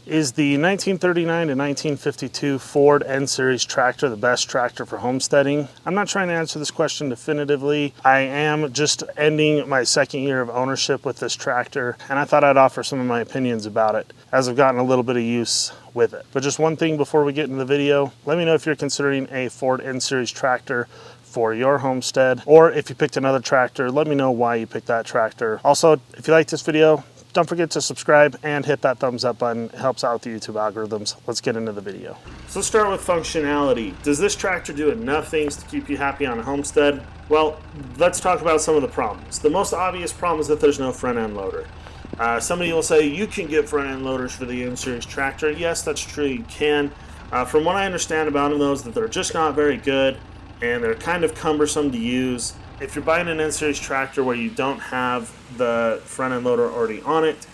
Is the 1939 to 1952 Ford N-Series tractor the best tractor for homesteading? I'm not trying to answer this question definitively. I am just ending my second year of ownership with this tractor, and I thought I'd offer some of my opinions about it as I've gotten a little bit of use with it. But just one thing before we get into the video, let me know if you're considering a Ford N-Series tractor for your homestead, or if you picked another tractor, let me know why you picked that tractor. Also, if you like this video, don't forget to subscribe and hit that thumbs up button. It helps out the YouTube algorithms. Let's get into the video. So let's start with functionality. Does this tractor do enough things to keep you happy on a homestead? Well, let's talk about some of the problems. The most obvious problem is that there's no front end loader. Somebody will say you can get front end loaders for the N-Series tractor. Yes, that's true, you can. From what I understand about them, though, is that they're just not very good and they're kind of cumbersome to use. If you're buying an N-Series tractor where you don't have the front end loader already on it,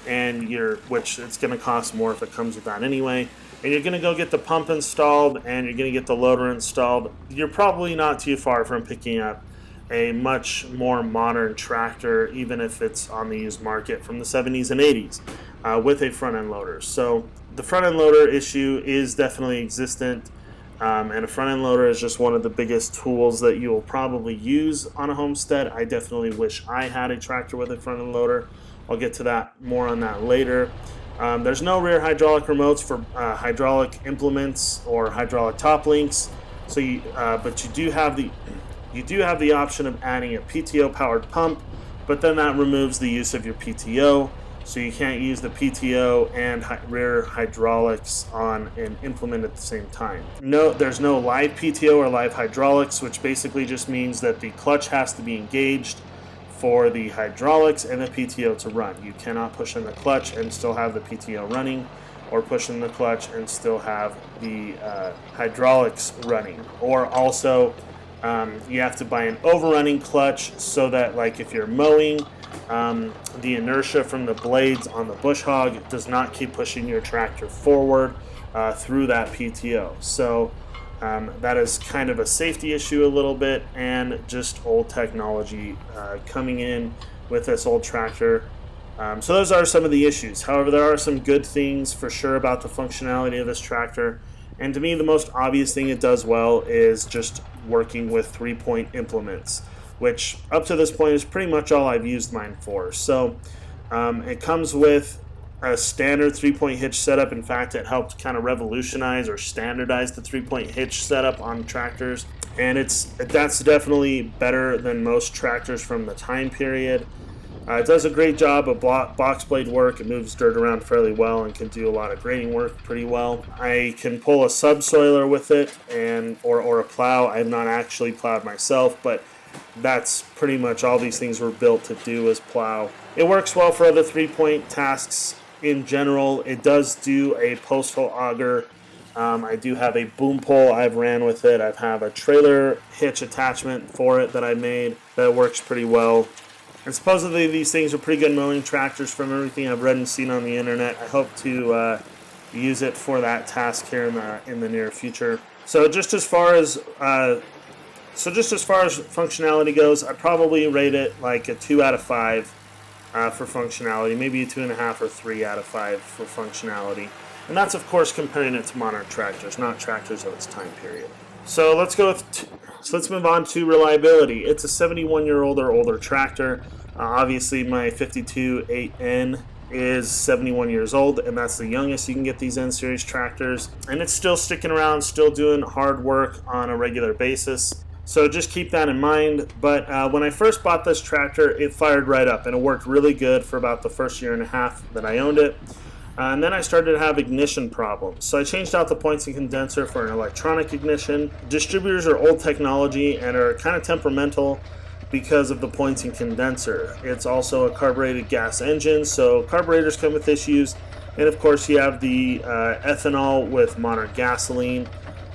and which it's going to cost more if it comes with that anyway, and you're going to go get the pump installed and you're going to get the loader installed, you're probably not too far from picking up a much more modern tractor, even if it's on the used market from the 70s and 80s with a front end loader. So the front end loader issue is definitely existent. And a front end loader is just one of the biggest tools that you will probably use on a homestead. I definitely wish I had a tractor with a front end loader. I'll get to that more on that later. There's no rear hydraulic remotes for hydraulic implements or hydraulic top links. So, but you do have the option of adding a PTO powered pump, but then that removes the use of your PTO. So you can't use the PTO and rear hydraulics on an implement at the same time. No, there's no live PTO or live hydraulics, which basically just means that the clutch has to be engaged for the hydraulics and the PTO to run. You cannot push in the clutch and still have the PTO running, or push in the clutch and still have the hydraulics running. Or also, you have to buy an overrunning clutch so that, like, if you're mowing, the inertia from the blades on the bush hog does not keep pushing your tractor forward through that PTO. So that is kind of a safety issue a little bit, and just old technology coming in with this old tractor. So those are some of the issues. However, there are some good things for sure about the functionality of this tractor. And to me, the most obvious thing it does well is just working with 3-point implements, which up to this point is pretty much all I've used mine for. So it comes with a standard 3-point hitch setup. In fact, it helped kind of revolutionize or standardize the 3-point hitch setup on tractors, and that's definitely better than most tractors from the time period. It does a great job of box blade work. It moves dirt around fairly well and can do a lot of grading work pretty well. I can pull a subsoiler with it or a plow. I have not actually plowed myself, but that's pretty much all these things were built to do, is plow. It works well for other 3-point tasks in general. It does do a posthole auger. I do have a boom pole I've ran with it. I have a trailer hitch attachment for it that I made that works pretty well. And supposedly these things are pretty good mowing tractors from everything I've read and seen on the internet. I hope to use it for that task here in the near future. So just as far as functionality goes, I probably rate it like a 2 out of 5 for functionality, maybe a 2.5 or 3 out of 5 for functionality. And that's, of course, comparing it to modern tractors, not tractors of its time period. So let's move on to reliability. It's a 71-year-old or older tractor. Obviously, my 52 8N is 71 years old, and that's the youngest you can get these N-Series tractors. And it's still sticking around, still doing hard work on a regular basis. So just keep that in mind. But when I first bought this tractor, it fired right up, and it worked really good for about the first year and a half that I owned it. And then I started to have ignition problems. So I changed out the points and condenser for an electronic ignition. Distributors are old technology and are kind of temperamental because of the points and condenser. It's also a carbureted gas engine, so carburetors come with issues. And of course you have the ethanol with modern gasoline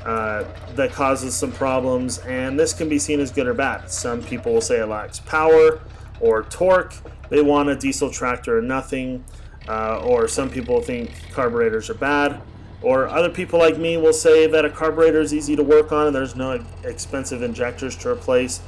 that causes some problems, and this can be seen as good or bad. Some people will say it lacks power or torque. They want a diesel tractor or nothing. Or some people think carburetors are bad, or other people like me will say that a carburetor is easy to work on and there's no expensive injectors to replace.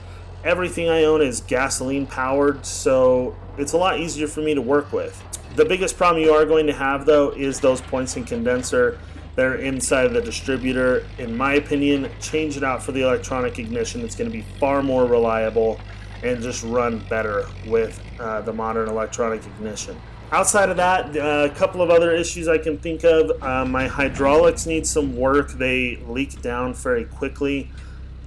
Everything I own is gasoline powered, so it's a lot easier for me to work with. The biggest problem you are going to have, though, is those points in condenser that are inside of the distributor. In my opinion, change it out for the electronic ignition. It's going to be far more reliable and just run better with the modern electronic ignition. Outside of that, a couple of other issues I can think of. My hydraulics need some work. They leak down fairly quickly,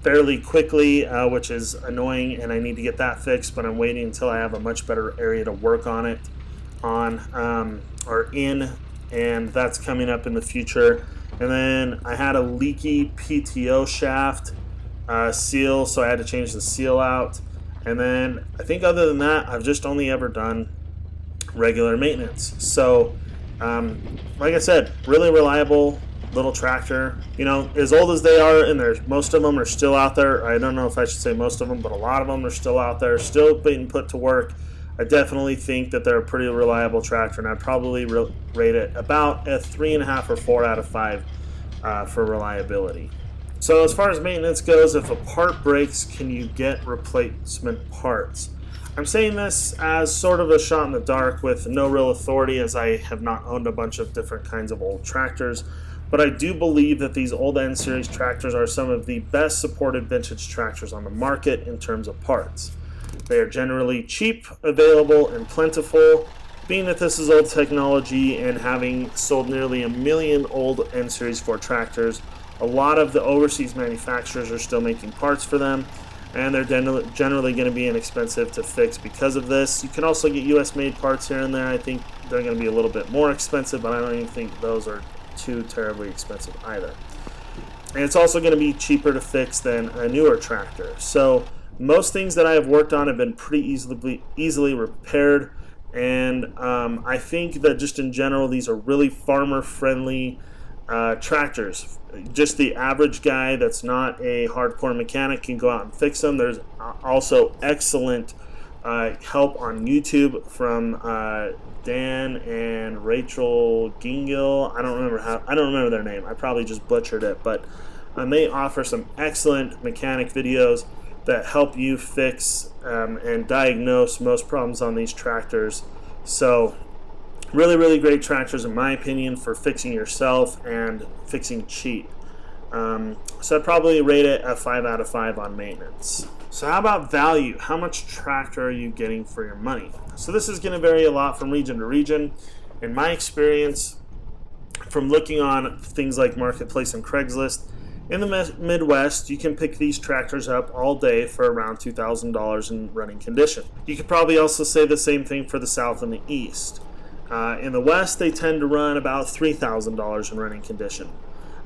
which is annoying, and I need to get that fixed, but I'm waiting until I have a much better area to work on it and that's coming up in the future. And then I had a leaky PTO shaft seal, so I had to change the seal out. And then I think other than that, I've just only ever done regular maintenance. So like I said, really reliable little tractor. You know, as old as they are, and most of them are still out there. I don't know if I should say most of them, but a lot of them are still out there, still being put to work. I definitely think that they're a pretty reliable tractor, and I'd probably rate it about a 3.5 or 4 out of 5 for reliability. So as far as maintenance goes, if a part breaks, can you get replacement parts? I'm saying this as sort of a shot in the dark with no real authority, as I have not owned a bunch of different kinds of old tractors, but I do believe that these old N-Series tractors are some of the best supported vintage tractors on the market in terms of parts. They are generally cheap, available, and plentiful. Being that this is old technology and having sold nearly 1 million old N-Series 4 tractors, a lot of the overseas manufacturers are still making parts for them, and they're generally going to be inexpensive to fix because of this. You can also get US made parts here and there. I think they're going to be a little bit more expensive, but I don't even think those are too terribly expensive either. And it's also going to be cheaper to fix than a newer tractor. So most things that I have worked on have been pretty easily repaired, and I think that just in general these are really farmer-friendly tractors. Just the average guy that's not a hardcore mechanic can go out and fix them. There's also excellent help on YouTube from Dan and Rachel Gingill. I don't remember their name. I probably just butchered it, but they offer some excellent mechanic videos that help you fix and diagnose most problems on these tractors. So really, really great tractors in my opinion for fixing yourself and fixing cheap. So I'd probably rate it a 5 out of 5 on maintenance. So how about value? How much tractor are you getting for your money? So this is going to vary a lot from region to region. In my experience, from looking on things like Marketplace and Craigslist, in the Midwest, you can pick these tractors up all day for around $2,000 in running condition. You could probably also say the same thing for the South and the East. In the West, they tend to run about $3,000 in running condition.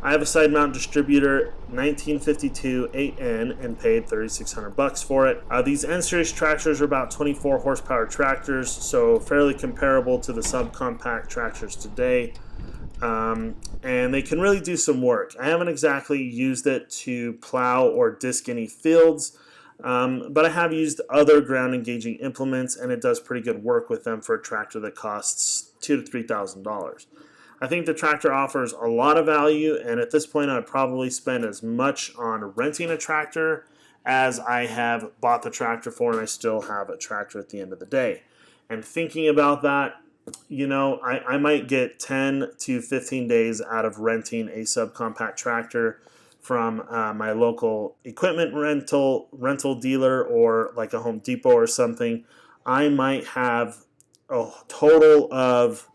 I have a side mount distributor, 1952 8N, and paid $3,600 for it. These N-Series tractors are about 24 horsepower tractors, so fairly comparable to the subcompact tractors today. And they can really do some work. I haven't exactly used it to plow or disc any fields, but I have used other ground engaging implements, and it does pretty good work with them for a tractor that costs $2,000 to $3,000. I think the tractor offers a lot of value, and at this point I'd probably spend as much on renting a tractor as I have bought the tractor for, and I still have a tractor at the end of the day. And thinking about that, you know, I might get 10 to 15 days out of renting a subcompact tractor from my local equipment rental dealer, or like a Home Depot or something. I might have a total of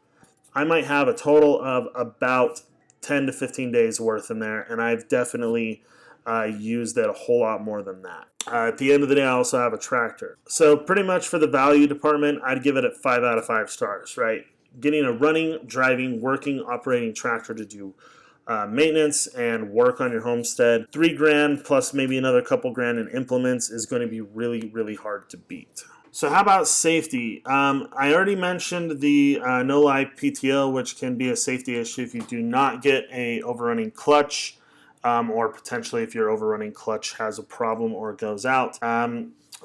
about 10 to 15 days worth in there, and I've definitely used it a whole lot more than that. At the end of the day, I also have a tractor. So pretty much for the value department, I'd give it a 5 out of 5 stars, right? Getting a running, driving, working, operating tractor to do maintenance and work on your homestead, $3,000 plus maybe another couple grand in implements is going to be really, really hard to beat. So how about safety? I already mentioned the no-lie PTO, which can be a safety issue if you do not get a overrunning clutch, or potentially if your overrunning clutch has a problem or goes out.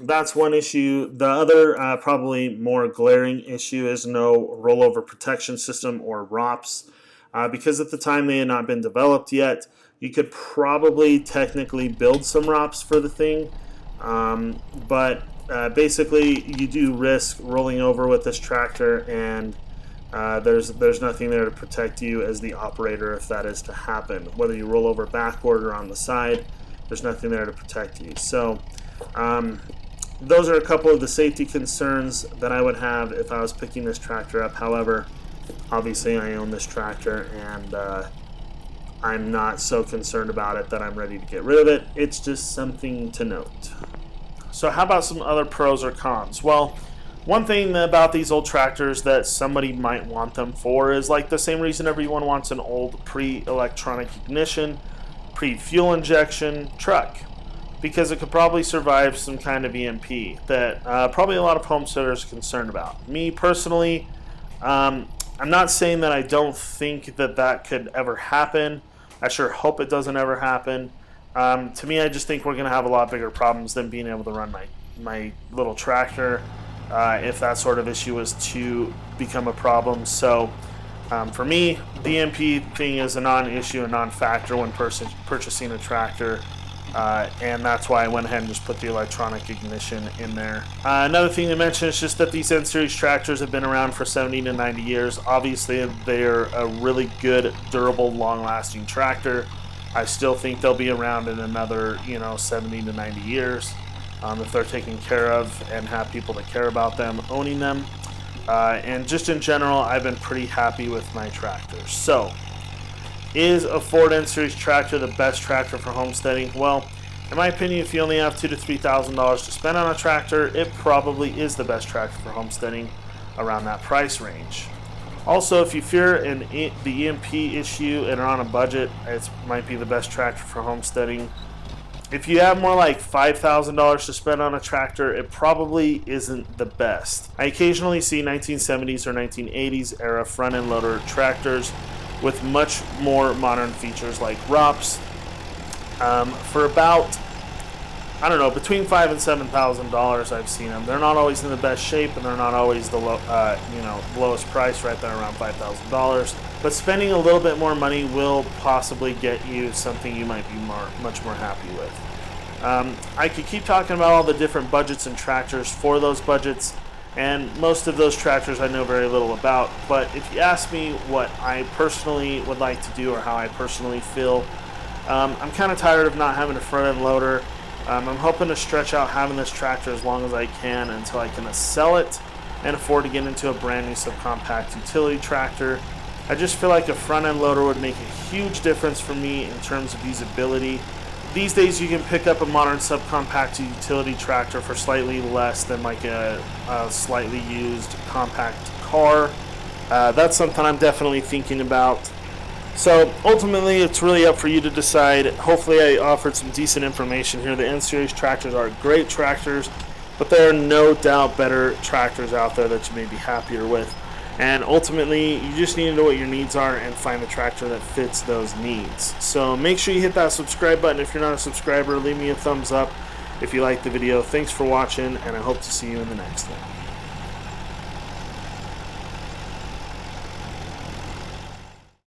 That's one issue. The other probably more glaring issue is no rollover protection system or ROPS. Because at the time they had not been developed yet, you could probably technically build some ROPS for the thing, but basically you do risk rolling over with this tractor and There's nothing there to protect you as the operator if that is to happen. Whether you roll over backward or on the side, there's nothing there to protect you. So those are a couple of the safety concerns that I would have if I was picking this tractor up. However, obviously I own this tractor, and I'm not so concerned about it that I'm ready to get rid of it. It's just something to note. So how about some other pros or cons? Well, one thing about these old tractors that somebody might want them for is like the same reason everyone wants an old pre-electronic ignition, pre-fuel injection truck, because it could probably survive some kind of EMP that probably a lot of homesteaders are concerned about. Me personally, I'm not saying that I don't think that that could ever happen. I sure hope it doesn't ever happen. To me, I just think we're going to have a lot bigger problems than being able to run my little tractor if that sort of issue was to become a problem. So for me, the EMP thing is a non-issue, a non-factor when purchasing a tractor. And that's why I went ahead and just put the electronic ignition in there. Another thing to mention is just that these N-Series tractors have been around for 70 to 90 years. Obviously, they're a really good, durable, long-lasting tractor. I still think they'll be around in another, 70 to 90 years if they're taken care of and have people that care about them owning them. And just in general, I've been pretty happy with my tractors. So, is a Ford N-Series tractor the best tractor for homesteading? Well, in my opinion, if you only have $2,000 to $3,000 to spend on a tractor, it probably is the best tractor for homesteading around that price range. Also, if you fear the EMP issue and are on a budget, it might be the best tractor for homesteading. If you have more like $5,000 to spend on a tractor, it probably isn't the best. I occasionally see 1970s or 1980s era front-end loader tractors with much more modern features like ROPS for about, between $5,000 and $7,000. I've seen them. They're not always in the best shape, and they're not always the lowest price, right there around $5,000. But spending a little bit more money will possibly get you something you might be much more happy with. I could keep talking about all the different budgets and tractors for those budgets, and most of those tractors I know very little about. But if you ask me what I personally would like to do or how I personally feel, I'm kind of tired of not having a front-end loader. I'm hoping to stretch out having this tractor as long as I can until I can sell it and afford to get into a brand new subcompact utility tractor. I just feel like a front-end loader would make a huge difference for me in terms of usability. These days you can pick up a modern subcompact utility tractor for slightly less than like a slightly used compact car. That's something I'm definitely thinking about. So ultimately it's really up for you to decide. Hopefully I offered some decent information here. The N-Series tractors are great tractors, but there are no doubt better tractors out there that you may be happier with. And ultimately, you just need to know what your needs are and find a tractor that fits those needs. So make sure you hit that subscribe button. If you're not a subscriber, leave me a thumbs up if you like the video. Thanks for watching, and I hope to see you in the next one.